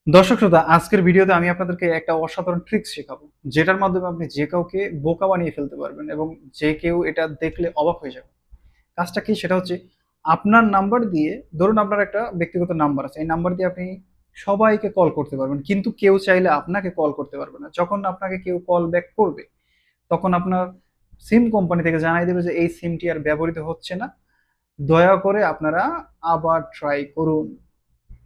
দর্শক শ্রোতা, আজকের ভিডিওতে আমি আপনাদেরকে একটা অসাধারণ ট্রিক্স শেখাবো, যেটার মাধ্যমে আপনি যে কাউকে বোকা বানিয়ে ফেলতে পারবেন এবং যে কেউ এটা দেখলে অবাক হয়ে যাবে। কাজটা কি? সেটা হচ্ছে আপনার নাম্বার দিয়ে, ধরুন আপনার একটা ব্যক্তিগত নাম্বার আছে, এই নাম্বার দিয়ে আপনি সবাইকে কল করতে পারবেন, কিন্তু কেউ চাইলে আপনাকে কল করতে পারবে না। যখন আপনাকে কেউ কল ব্যাক করবে, তখন আপনার সিম কোম্পানি থেকে জানাই দেবে যে এই সিমটি আর ব্যবহৃত হচ্ছে না, দয়া করে আপনারা আবার ট্রাই করুন।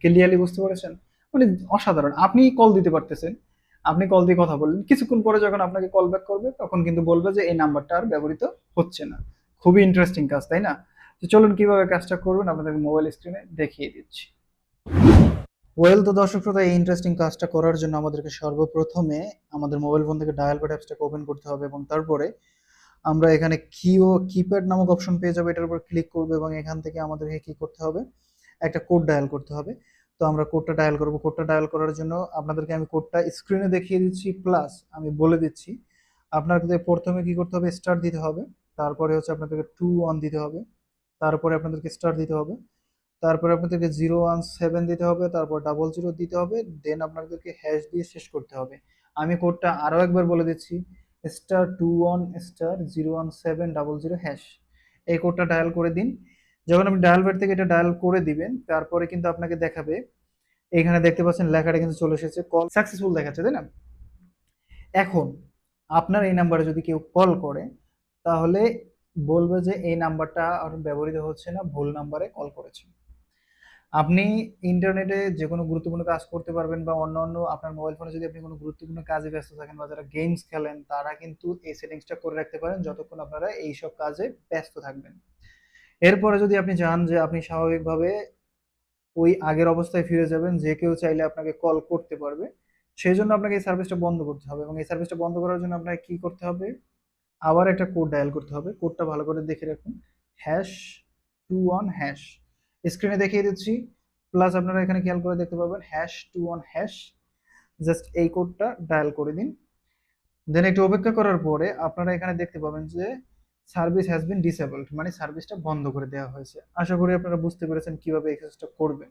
ক্লিয়ারলি বুঝতে পেরেছেন? মানে অসাধারণ। আপনি কল দিতে পারতেছেন, আপনি কল দিয়ে কথা বললেন, কিছুক্ষণ পরে যখন আপনাকে কল ব্যাক করবে তখন কিন্তু বলবে যে এই নাম্বারটা আর ব্যবহৃত হচ্ছে না। খুবই ইন্টারেস্টিং কাজ, তাই না? তো চলুন কিভাবে কাজটা করবেন আপনাদের মোবাইল স্ক্রিনে দেখিয়ে দিচ্ছি। তো দর্শক শ্রোতা, এই ইন্টারেস্টিং কাজটা করার জন্য আমাদেরকে সর্বপ্রথমে আমাদের মোবাইল ফোন থেকে ডায়াল প্যাড অ্যাপসটাকে ওপেন করতে হবে এবং তারপরে আমরা এখানে কিপ্যাড নামক অপশন পেয়ে যাবো, এটার উপর ক্লিক করবো এবং এখান থেকে আমাদেরকে কি করতে হবে, একটা কোড ডায়াল করতে হবে। তো আমরা কোডটা ডায়াল করব। কোডটা ডায়াল করার জন্য আপনাদেরকে আমি কোডটা স্ক্রিনে দেখিয়ে দিচ্ছি, প্লাস আমি বলে দিচ্ছি। আপনাদের প্রথমে কি করতে হবে, স্টার দিতে হবে। তারপরে হচ্ছে আপনাদেরকে 2 1 দিতে হবে। তারপরে আপনাদেরকে স্টার দিতে হবে। তারপরে আপনাদেরকে 017 দিতে হবে। তারপর 00 দিতে হবে। দেন আপনাদেরকে হ্যাশ দিয়ে শেষ করতে হবে। আমি কোডটা আরো একবার বলে দিচ্ছি। *21*01700#। এই কোডটা ডায়াল করে দিন। যখন আপনি ডায়াল প্যাড থেকে এটা ডায়াল করে দিবেন, তারপরে কিন্তু আপনাকে দেখাবে, এখানে দেখতে পাচ্ছেন লেখাটা কিন্তু চলে এসেছে, কল সাকসেসফুল দেখাচ্ছে, তাই না? এখন আপনার এই নাম্বারে যদি কেউ কল করে, তাহলে বলবে যে এই নাম্বারটা আর ব্যবহৃত হচ্ছে না, ভুল নাম্বারে কল করেছে। আপনি ইন্টারনেটে যে কোনো গুরুত্বপূর্ণ কাজ করতে পারবেন, বা অন্যান্য আপনার মোবাইল ফোনে যদি আপনি কোনো গুরুত্বপূর্ণ কাজে ব্যস্ত থাকেন বা যারা গেমস খেলেন, তারা কিন্তু এই সেটিংসটা করে রাখতে পারেন যতক্ষণ আপনারা এইসব কাজে ব্যস্ত থাকবেন। এরপরে যদি আপনি চান যে আপনি স্বাভাবিকভাবে ওই আগের অবস্থায় ফিরে যাবেন, যে কেউ চাইলে আপনাকে কল করতে পারবে, সেই জন্য আপনাকে এই সার্ভিসটা বন্ধ করতে হবে। এবং এই সার্ভিসটা বন্ধ করার জন্য আপনাকে কি করতে হবে, আবার একটা কোড ডায়াল করতে হবে। কোডটা ভালো করে দেখে রাখুন, #21#। স্ক্রিনে দেখিয়ে দিচ্ছি, প্লাস আপনারা এখানে খেয়াল করে দেখতে পাবেন #21#। জাস্ট এই কোডটা ডায়াল করে দিন। দেন একটু অপেক্ষা করার পরে আপনারা এখানে দেখতে পাবেন যে সার্ভিস হ্যাজ বিন ডিসেবলড, মানে সার্ভিসটা বন্ধ করে দেওয়া হয়েছে। আশা করি আপনারা বুঝতে পেরেছেন কিভাবে এই কাজটা করবেন।